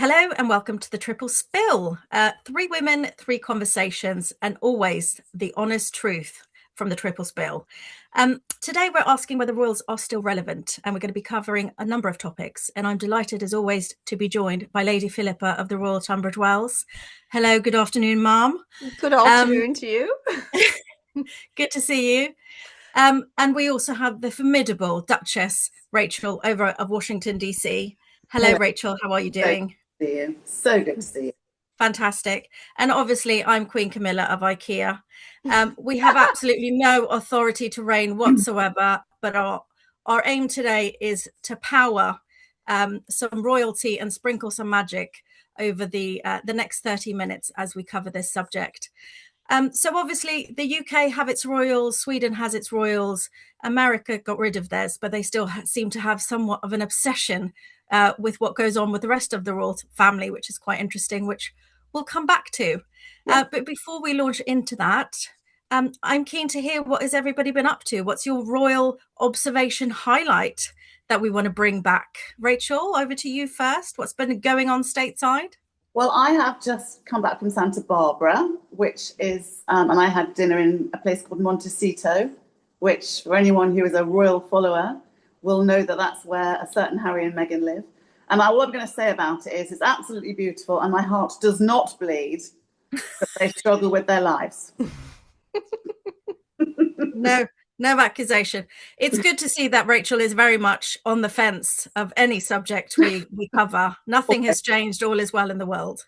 Hello and welcome to the Triple Spill. Three women, three conversations, and always the honest truth from the Triple Spill. Today we're asking whether royals are still relevant, and we're going to be covering a number of topics. And I'm delighted, as always, to be joined by Lady Philippa of the Royal Tunbridge Wells. Hello, good afternoon, ma'am. Good afternoon to you. Good to see you. And we also have the formidable Duchess Rachel over of Washington, D.C. Hello, Rachel. How are you doing? Good to see you. So good to see you. Fantastic. And obviously, I'm Queen Camilla of IKEA. We have absolutely no authority to reign whatsoever, but our aim today is to power some royalty and sprinkle some magic over the next 30 minutes as we cover this subject. So obviously the UK have its royals, Sweden has its royals, America got rid of theirs, but they still seem to have somewhat of an obsession with what goes on with the rest of the royal family, which is quite interesting, which we'll come back to. Yeah. But before we launch into that, I'm keen to hear, what has everybody been up to? What's your royal observation highlight that we want to bring back? Rachel, over to you first. What's been going on stateside? Well, I have just come back from Santa Barbara, which is, and I had dinner in a place called Montecito, which for anyone who is a royal follower will know that that's where a certain Harry and Meghan live. And what I'm going to say about it is it's absolutely beautiful, and my heart does not bleed that they struggle with their lives. No accusation. It's good to see that Rachel is very much on the fence of any subject we cover. Nothing has changed. All is well in the world.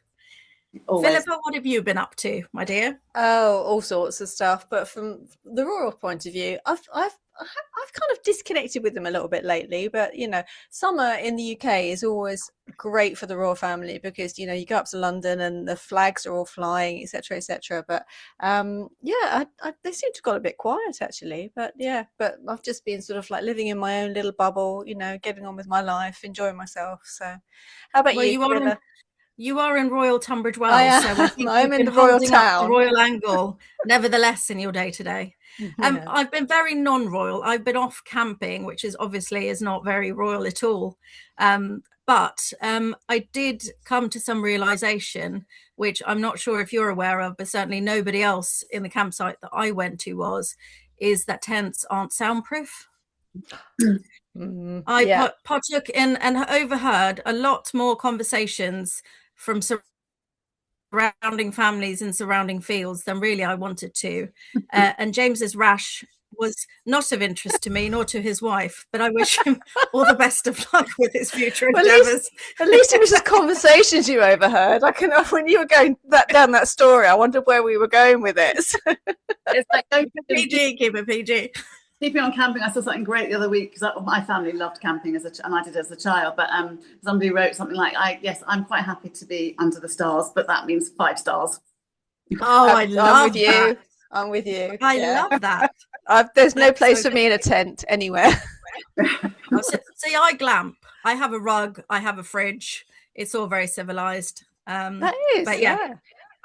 Always. Philippa, what have you been up to, my dear? Oh, all sorts of stuff. But from the royal point of view, I've kind of disconnected with them a little bit lately. But you know, summer in the UK is always great for the royal family because you know you go up to London and the flags are all flying, etc., etc. But they seem to have got a bit quiet actually. But I've just been sort of like living in my own little bubble, you know, getting on with my life, enjoying myself. So, how about you? You are in Royal Tunbridge Wells, so I think I'm in the royal town, the royal angle. Nevertheless, in your day to day, I've been very non-royal. I've been off camping, which is obviously not very royal at all. But I did come to some realization, which I'm not sure if you're aware of, but certainly nobody else in the campsite that I went to is that tents aren't soundproof. I partook in and overheard a lot more conversations from surrounding families and surrounding fields than really I wanted to. And James's rash was not of interest to me nor to his wife, but I wish him all the best of luck with his future endeavours. At least it was just conversations you overheard. I can, when you were going down that story, I wondered where we were going with it. It's like keep it PG. Keeping on camping, I saw something great the other week because my family loved camping and I did as a child. But somebody wrote something like, I'm quite happy to be under the stars, but that means 5 stars. Oh, I'm with you. I'm with you. I love that. There's no place for me in a tent anywhere. See, I glamp. I have a rug. I have a fridge. It's all very civilized. That is, but yeah.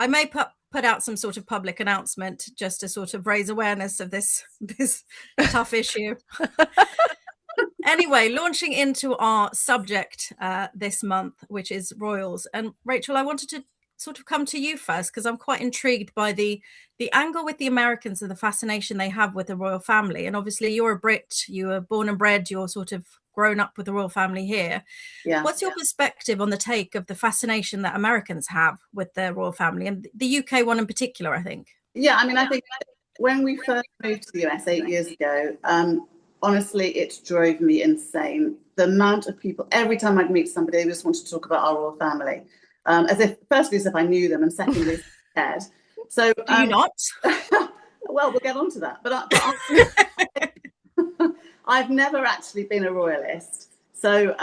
I may put out some sort of public announcement just to sort of raise awareness of this tough issue. Anyway, launching into our subject this month, which is royals. And Rachel, I wanted to sort of come to you first because I'm quite intrigued by the angle with the Americans and the fascination they have with the royal family. And obviously you're a Brit, you were born and bred, you're sort of grown up with the royal family here. Yeah. What's your perspective on the take of the fascination that Americans have with their royal family, and the UK one in particular, I think? Yeah, I mean, I think when we first moved to the US 8 years ago, honestly, it drove me insane. The amount of people, every time I'd meet somebody, they just wanted to talk about our royal family. Firstly, as if I knew them, and secondly, scared. So, do you not? Well, we'll get on to that. But I've never actually been a royalist. So,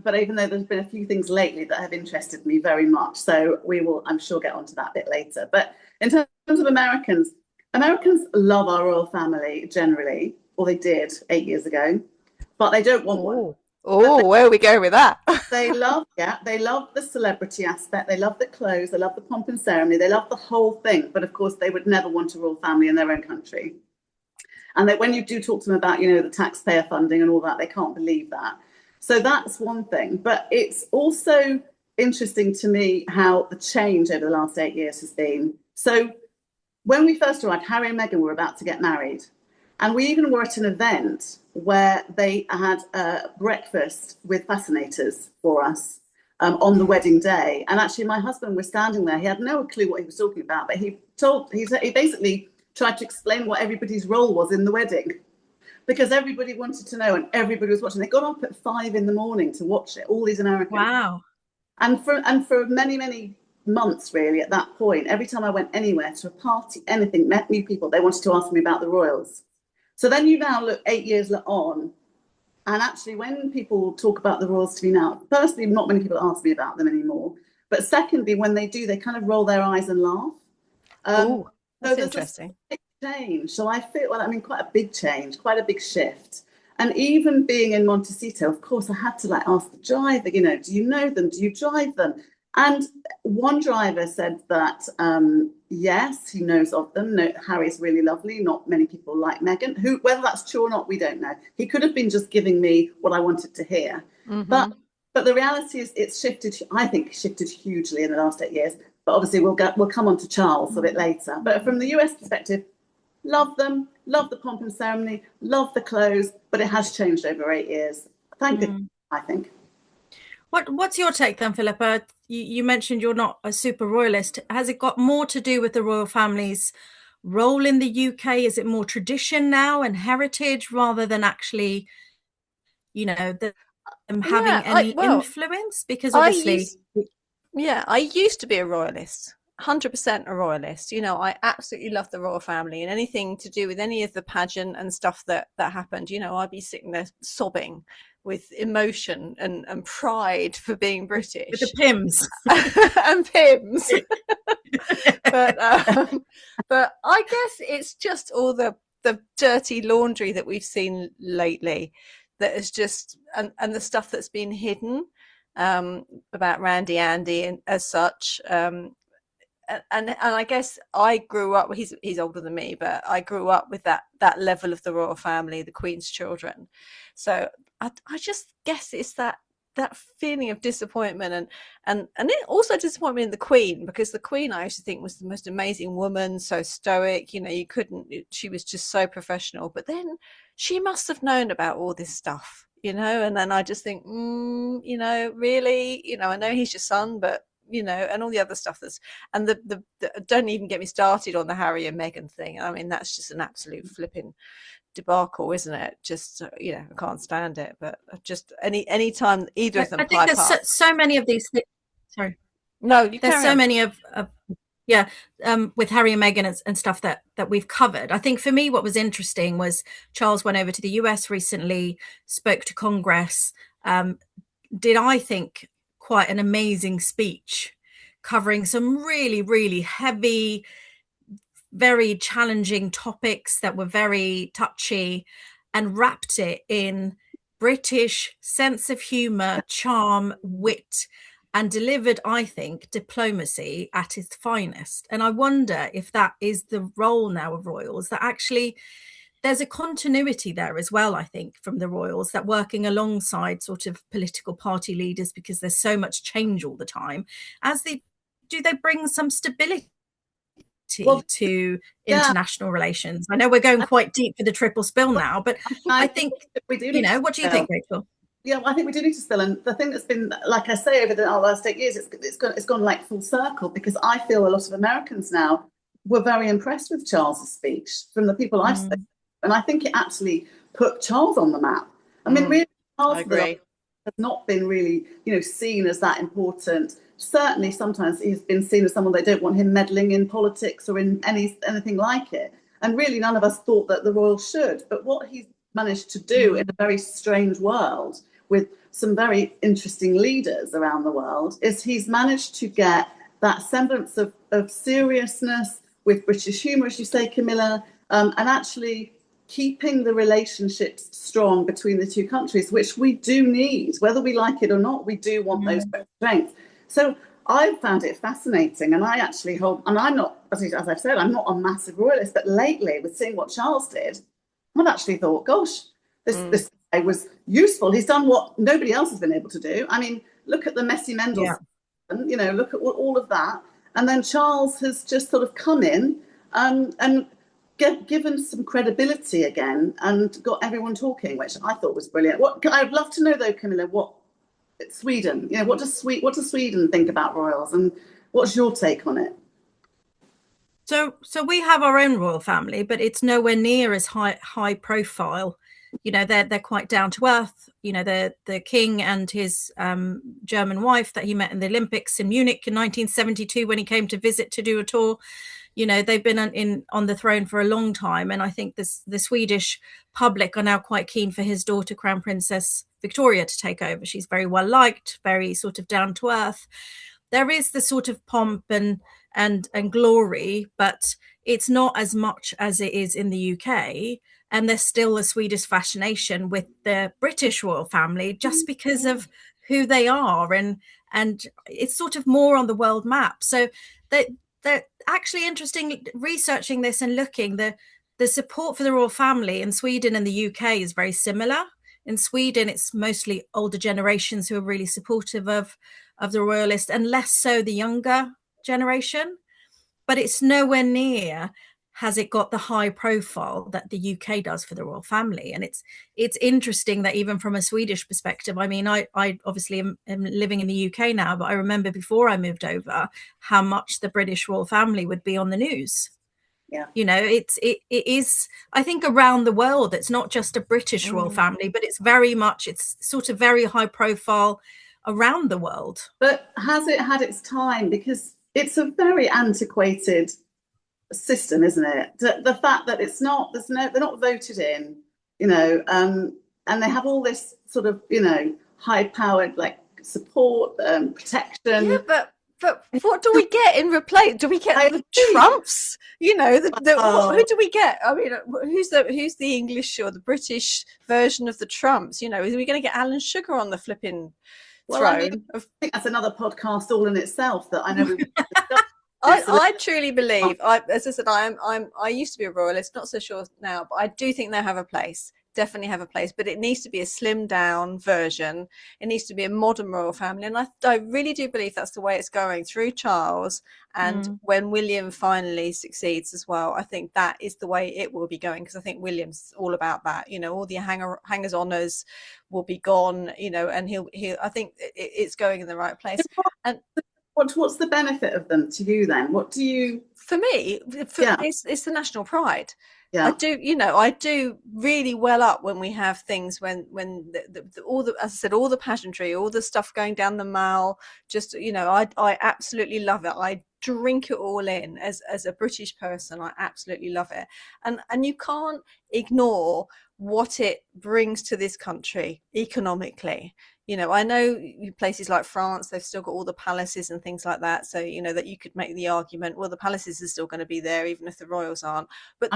but even though there's been a few things lately that have interested me very much, so we will, I'm sure, get onto that a bit later. But in terms of Americans love our royal family generally, or they did 8 years ago, but they don't want one. Where are we going with that? They love the celebrity aspect. They love the clothes. They love the pomp and ceremony. They love the whole thing. But of course, they would never want a royal family in their own country. And that when you do talk to them about, you know, the taxpayer funding and all that, they can't believe that. So that's one thing. But it's also interesting to me how the change over the last 8 years has been. So when we first arrived, Harry and Meghan were about to get married. And we even were at an event where they had a breakfast with fascinators for us on the wedding day. And actually, my husband was standing there. He had no clue what he was talking about, but he basically tried to explain what everybody's role was in the wedding, because everybody wanted to know and everybody was watching. They got up at 5 a.m. to watch it, all these Americans. Wow. And for many, many months, really, at that point, every time I went anywhere, to a party, anything, met new people, they wanted to ask me about the royals. So then you now look 8 years on, and actually when people talk about the royals to me now, firstly, not many people ask me about them anymore. But secondly, when they do, they kind of roll their eyes and laugh. Oh, that's so interesting. Big change. So I feel, well, I mean, quite a big change, quite a big shift. And even being in Montecito, of course, I had to ask the driver, do you know them? Do you drive them? And one driver said that, yes, he knows of them. No, Harry's really lovely. Not many people like Meghan. Whether that's true or not, we don't know. He could have been just giving me what I wanted to hear. But the reality is it's shifted, I think, hugely in the last 8 years. But obviously we'll come on to Charles a bit later. But from the US perspective, love them, love the pomp and ceremony, love the clothes, but it has changed over 8 years. Thank goodness, I think. What's your take then, Philippa? You mentioned you're not a super royalist. Has it got more to do with the royal family's role in the UK? Is it more tradition now and heritage rather than actually, them having any influence? Because obviously... I used to be a royalist. 100% a royalist. I absolutely love the royal family, and anything to do with any of the pageant and stuff that happened, I'd be sitting there sobbing with emotion and pride for being British. With the Pims. And Pims. But I guess it's just all the dirty laundry that we've seen lately that is just, and the stuff that's been hidden about Randy Andy and as such. And I guess I grew up, he's older than me, but I grew up with that level of the royal family, the Queen's children. So I just guess it's that feeling of disappointment and it also disappointment in the Queen, because the Queen I used to think was the most amazing woman, so stoic, she was just so professional, but then she must have known about all this stuff, and then I just think, really, I know he's your son, but and all the other stuff and the don't even get me started on the Harry and Meghan thing. I mean, that's just an absolute flipping debacle, isn't it? Just I can't stand it. But just any time either of them, I think there's so many of these things. Sorry, no, there's so many of with Harry and Meghan and stuff that we've covered. I think for me, what was interesting was Charles went over to the US recently, spoke to Congress, did I think quite an amazing speech covering some really, really heavy, very challenging topics that were very touchy, and wrapped it in British sense of humor, charm, wit, and delivered, I think, diplomacy at its finest. And I wonder if that is the role now of royals, that actually there's a continuity there as well, I think, from the royals, that working alongside sort of political party leaders, because there's so much change all the time, do they bring some stability to international relations? I know we're going quite deep for the triple spill now, but I think we do. What do you think, Rachel? Yeah, I think we do need to spill. And the thing that's been, like I say, over the last 8 years, it's gone like full circle, because I feel a lot of Americans now were very impressed with Charles's speech from the people I've spoken. And I think it actually put Charles on the map. I mean, really, Charles has not been really, seen as that important. Certainly, sometimes he's been seen as someone they don't want him meddling in politics or in anything like it. And really, none of us thought that the royals should. But what he's managed to do in a very strange world with some very interesting leaders around the world is he's managed to get that semblance of seriousness with British humour, as you say, Camilla, and actually keeping the relationships strong between the two countries, which we do need, whether we like it or not. We do want those strengths. So I found it fascinating, and I actually hold, and I'm not, as I've said, I'm not a massive royalist, but lately with seeing what Charles did, I've actually thought, gosh, this guy was useful. He's done what nobody else has been able to do. I mean, look at the Messi Mendelssohn you know, look at all of that. And then Charles has just sort of come in and given some credibility again and got everyone talking, which I thought was brilliant. I'd love to know though, Camilla, what Sweden, you know, what does Sweden think about royals, and what's your take on it? So we have our own royal family, but it's nowhere near as high profile. You know, they're quite down to earth. You know, the king and his German wife that he met in the Olympics in Munich in 1972 when he came to visit to do a tour. You know, they've been on the throne for a long time, and I think the Swedish public are now quite keen for his daughter, Crown Princess Victoria, to take over. She's very well liked, very sort of down to earth. There is the sort of pomp and glory, but it's not as much as it is in the UK. And there's still a Swedish fascination with the British royal family just because of who they are, and it's sort of more on the world map. So they're actually interesting researching this and looking. The support for the royal family in Sweden and the UK is very similar. In Sweden, it's mostly older generations who are really supportive of the royalist, and less so the younger generation. But it's nowhere near has it got the high profile that the UK does for the royal family. And it's interesting that even from a Swedish perspective, I mean, I obviously am living in the UK now, but I remember before I moved over how much the British royal family would be on the news. Yeah. You know, it is, I think, around the world. It's not just a British royal family, but it's sort of very high profile around the world. But has it had its time? Because it's a very antiquated system, isn't it? The fact that they're not voted in, you know, and they have all this sort of, you know, high-powered like support, protection. Yeah, but what do we get in replace? Do we get the Trumps? You know, who do we get? I mean, who's the English or the British version of the Trumps? You know, are we going to get Alan Sugar on the flipping throne? I mean, I think that's another podcast all in itself that I know we've discussed. I truly believe, as I said, I used to be a royalist, not so sure now, but I do think they have a place, definitely have a place, but it needs to be a slimmed down version. It needs to be a modern royal family. And I really do believe that's the way it's going through Charles. And when William finally succeeds as well, I think that is the way it will be going, because I think William's all about that. You know, all the hangers oners will be gone, you know, and he'll I think it's going in the right place. And what's the benefit of them to you then? What do you? For me, it's the national pride. Yeah. I do really well up when we have things when all the, as I said, all the pageantry, all the stuff going down the mall, just, you know, I absolutely love it. I drink it all in as a British person. I absolutely love it. And you can't ignore what it brings to this country economically. You know, I know places like France, they've still got all the palaces and things like that. So, you know, that you could make the argument, well, the palaces are still going to be there, even if the royals aren't. But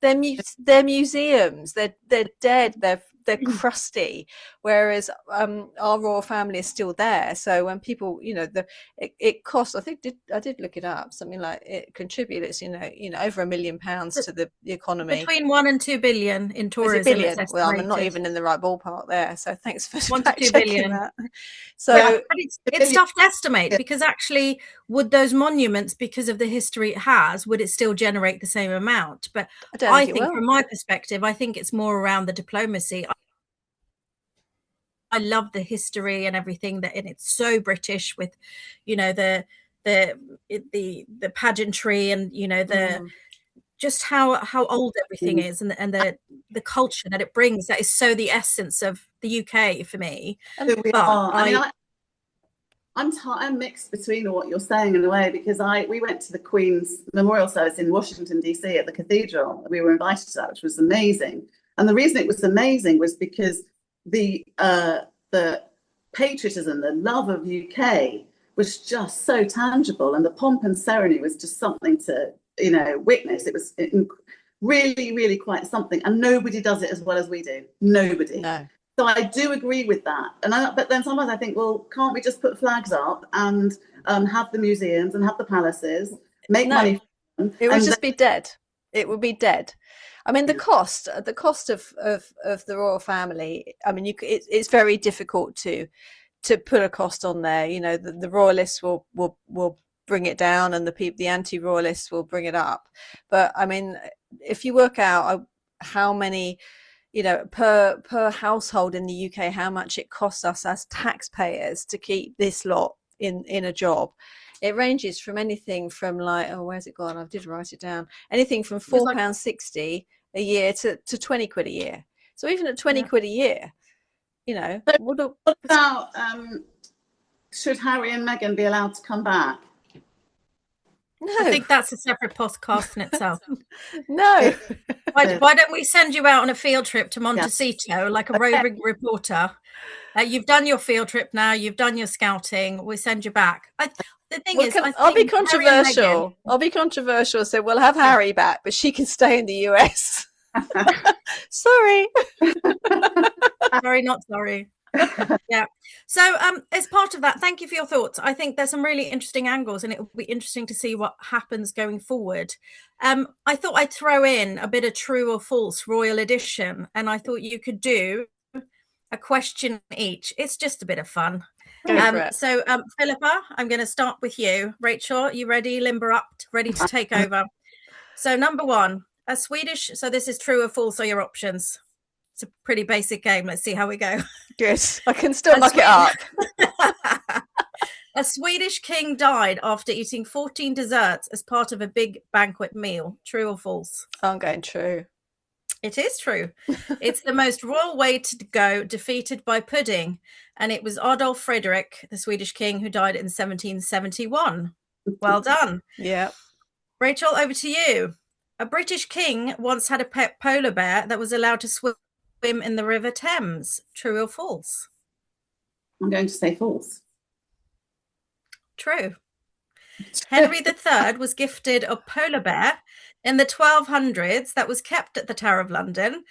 they're museums, they're dead, they're crusty. Whereas our royal family is still there. So when people, you know, it costs, I think I did look it up, something like it contributes, you know, over £1 million to the economy. Between 1 and 2 billion in tourism. Well, I'm not even in the right ballpark there. So thanks for 1 to 2 billion. That. So but it's tough to estimate, because actually, would those monuments, because of the history it has, would it still generate the same amount? But I think from my perspective, I think it's more around the diplomacy. I love the history and everything and it's so British with, you know, the pageantry and, you know, just how old everything is, and the culture that it brings. That is so the essence of the UK for me. I'm mixed between what you're saying in a way, because we went to the Queen's memorial service in Washington DC at the cathedral. We were invited to that, which was amazing. And the reason it was amazing was because the patriotism, the love of UK was just so tangible, and the pomp and ceremony was just something to, you know, witness. It was really, really quite something, and nobody does it as well as we do. Nobody. No. So I do agree with that, but then sometimes I think, well, can't we just put flags up and have the museums and have the palaces, make money? It would just be dead. It would be dead. I mean, the cost of the royal family. I mean, it's very difficult to to put a cost on there. You know, the royalists will bring it down, and the anti-royalists will bring it up. But I mean, if you work out how many, you know, per household in the UK, how much it costs us as taxpayers to keep this lot in a job, it ranges from anything from like, oh, where's it gone? I did write it down. Anything from £4.60 a year to 20 quid a year. So even at 20 quid a year, you know, so what about should Harry and Meghan be allowed to come back? No. I think that's a separate podcast in itself. No. Why don't we send you out on a field trip to Montecito, like a roving reporter? You've done your field trip now. You've done your scouting. We send you back. The thing is, I'll be controversial. I'll be controversial. So we'll have Harry back, but she can stay in the US. Sorry. Sorry, not sorry. Yeah. So as part of that, thank you for your thoughts. I think there's some really interesting angles, and it will be interesting to see what happens going forward. I thought I'd throw in a bit of true or false royal edition, and I thought you could do a question each. It's just a bit of fun. So Philippa, I'm going to start with you. Rachel, you ready? Limber up, ready to take over. So number one, a Swedish, so this is true or false are your options. It's a pretty basic game. Let's see how we go. Good. I can still muck it up. A Swedish king died after eating 14 desserts as part of a big banquet meal. True or false? I'm going true. It is true. It's the most royal way to go, defeated by pudding. And it was Adolf Fredrik, the Swedish king, who died in 1771. Well done. Yeah. Rachel, over to you. A British king once had a pet polar bear that was allowed to swim in the River Thames. True or false? I'm going to say false. True. Henry III was gifted a polar bear in the 1200s that was kept at the Tower of London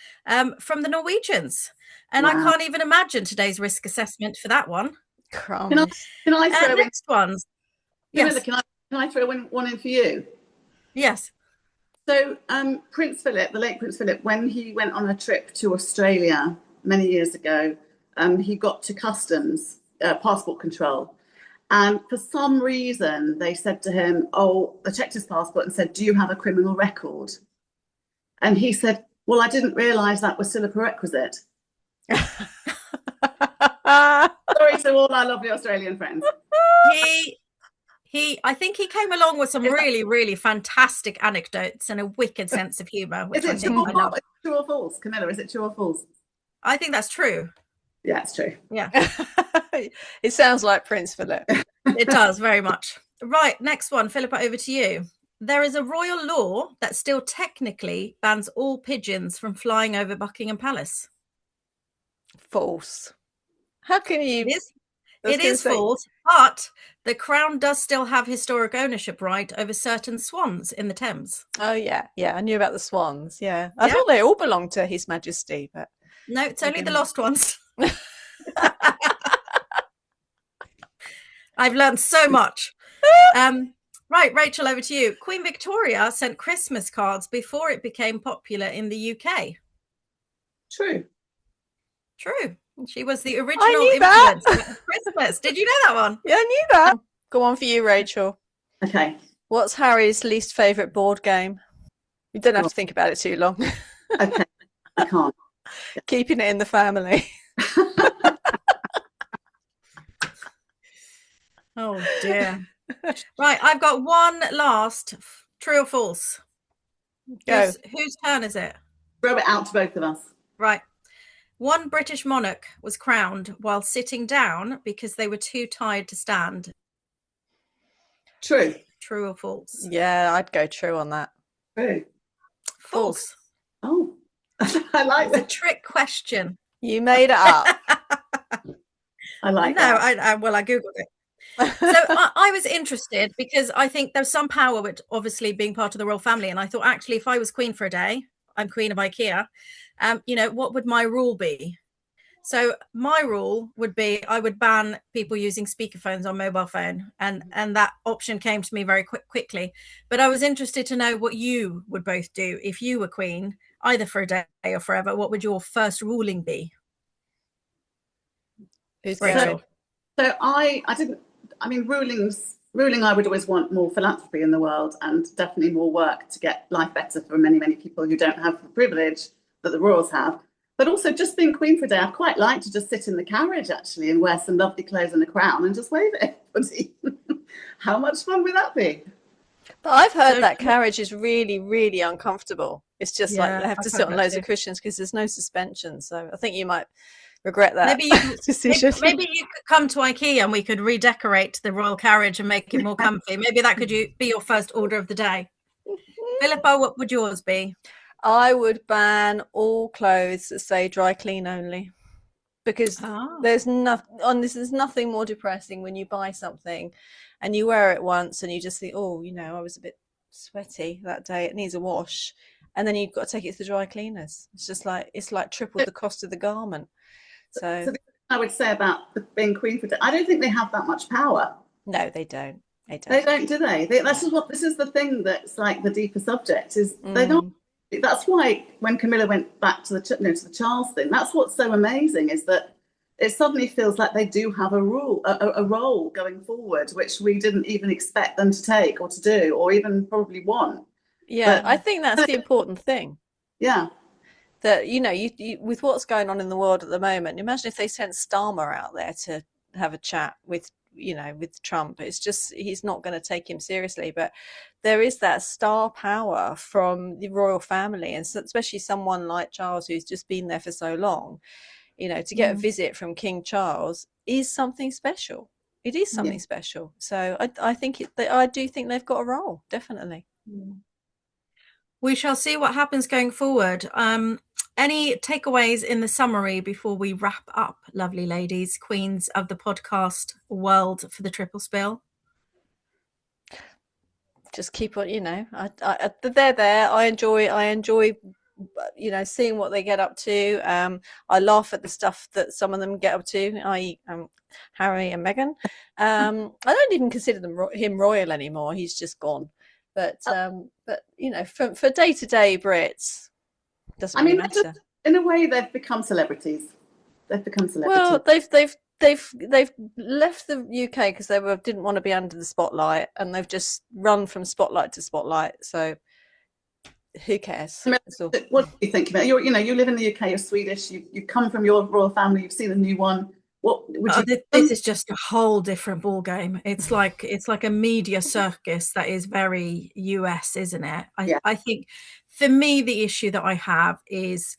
from the Norwegians. And I can't even imagine today's risk assessment for that one. Can I throw next ones? Yes. Can I throw one in for you? Yes. So Prince Philip, the late Prince Philip, when he went on a trip to Australia many years ago, he got to customs, passport control. And for some reason, they said to him, they checked his passport and said, do you have a criminal record? And he said, well, I didn't realise that was still a prerequisite. Sorry to all our lovely Australian friends. I think he came along with some really, really fantastic anecdotes and a wicked sense of humour. Is it true or false? Camilla, is it true or false? I think that's true. Yeah, it's true. Yeah. It sounds like Prince Philip. It does, very much. Right, next one. Philippa, over to you. There is a royal law that still technically bans all pigeons from flying over Buckingham Palace. False. How can you... It is false, but the Crown does still have historic ownership right over certain swans in the Thames. Oh, yeah. Yeah, I knew about the swans, yeah. I thought they all belonged to His Majesty, but... No, it's only the lost ones. I've learned so much. Right, Rachel, over to you. Queen Victoria sent Christmas cards before it became popular in the UK. True. True. She was the original influence of Christmas. Did you know that one? Yeah, I knew that. Go on for you, Rachel. Okay. What's Harry's least favourite board game? You don't have to think about it too long. Okay. I can't. Keeping it in the family. Oh dear. Right, I've got one last. True or false? Go. Whose turn is it? Throw it out to both of us. Right. One British monarch was crowned while sitting down because they were too tired to stand. True. True or false? Yeah, I'd go true on that. True. False. Oh, I like that. It's a trick question. You made it up. I like that. No, I Googled it. So I was interested because I think there's some power with obviously being part of the royal family. And I thought, actually, if I was queen for a day, I'm queen of IKEA, what would my rule be? So my rule would be I would ban people using speakerphones on mobile phone. And that option came to me very quickly. But I was interested to know what you would both do if you were queen, either for a day or forever. What would your first ruling be? Who's Rachel? So I mean, ruling, I would always want more philanthropy in the world and definitely more work to get life better for many, many people who don't have the privilege that the royals have. But also just being queen for a day, I'd quite like to just sit in the carriage actually and wear some lovely clothes and a crown and just wave at everybody. How much fun would that be? But I've heard that carriage is really, really uncomfortable. It's just like they have to I've sit heard on that loads too. of cushions because there's no suspension. So I think you might regret that Maybe you decision. maybe you could come to IKEA and we could redecorate the royal carriage and make it more comfy. Maybe that could be your first order of the day. Philippa, what would yours be? I would ban all clothes that say dry clean only, because there's nothing more depressing when you buy something and you wear it once and you just think, oh, I was a bit sweaty that day, it needs a wash, and then you've got to take it to the dry cleaners. It's like tripled the cost of the garment. So I would say about being queen for a day, I don't think they have that much power. No, they don't. They don't, do they? This is the thing that's like the deeper subject is they don't. That's why when Camilla went back to the Charles thing, that's what's so amazing is that it suddenly feels like they do have a role going forward, which we didn't even expect them to take or to do or even probably want. Yeah, but I think that's the important thing. Yeah. That, you with what's going on in the world at the moment, imagine if they sent Starmer out there to have a chat with Trump. It's just, he's not going to take him seriously. But there is that star power from the royal family, and especially someone like Charles, who's just been there for so long, to get a visit from King Charles is something special. It is something special. So I do think they've got a role, definitely. We shall see what happens going forward. Any takeaways in the summary before we wrap up, lovely ladies, queens of the podcast world, for the triple spill? Just keep on, they're there. I enjoy seeing what they get up to. I laugh at the stuff that some of them get up to, i.e. Harry and Meghan. I don't even consider him royal anymore. He's just gone. But for day-to-day Brits, doesn't really matter. In a way, they've become celebrities. Well, they've left the UK because they didn't want to be under the spotlight, and they've just run from spotlight to spotlight. So who cares? What do you think about you live in the UK, you're Swedish, you come from your royal family, you've seen the new one. What would you this is just a whole different ball game. It's like a media circus that is very US, isn't it? I think for me the issue that I have is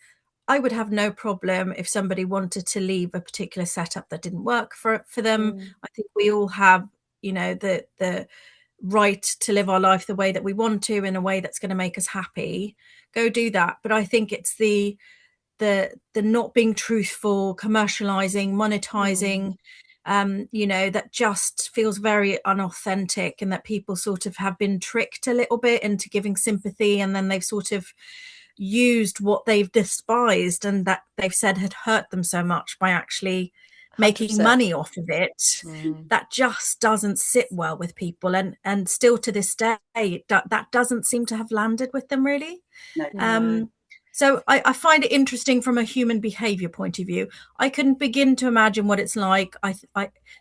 I would have no problem if somebody wanted to leave a particular setup that didn't work for them. I think we all have the right to live our life the way that we want to, in a way that's going to make us happy. Go do that. But I think it's the not being truthful, commercializing, monetizing, that just feels very unauthentic, and that people sort of have been tricked a little bit into giving sympathy, and then they've sort of used what they've despised and that they've said had hurt them so much by actually making 100%. money off of it. That just doesn't sit well with people, and still to this day that doesn't seem to have landed with them really. No. So I find it interesting from a human behavior point of view. I couldn't begin to imagine what it's like.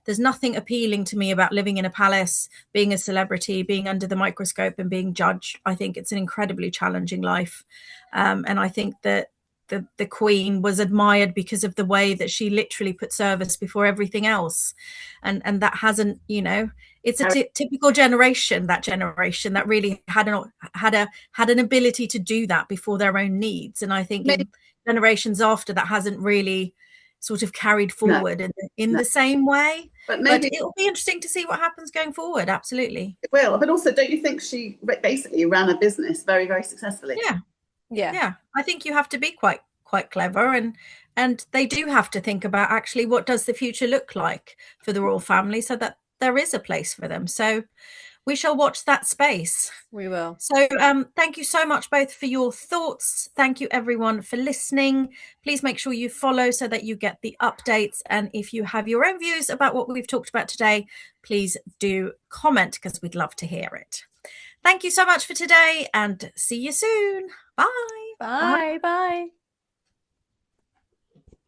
There's nothing appealing to me about living in a palace, being a celebrity, being under the microscope and being judged. I think it's an incredibly challenging life. And I think that the Queen was admired because of the way that she literally put service before everything else. And that hasn't, it's a typical generation that really had an ability to do that before their own needs. And I think in generations after, that hasn't really sort of carried forward in the same way. But it'll be interesting to see what happens going forward. Absolutely. It will. But also, don't you think she basically ran a business very, very successfully? Yeah. I think you have to be quite clever, and they do have to think about actually what does the future look like for the royal family, so that there is a place for them. So we shall watch that space. We will. So thank you so much both for your thoughts. Thank you everyone for listening. Please make sure you follow so that you get the updates. And if you have your own views about what we've talked about today, please do comment, because we'd love to hear it. Thank you so much for today, and see you soon. Bye. Bye.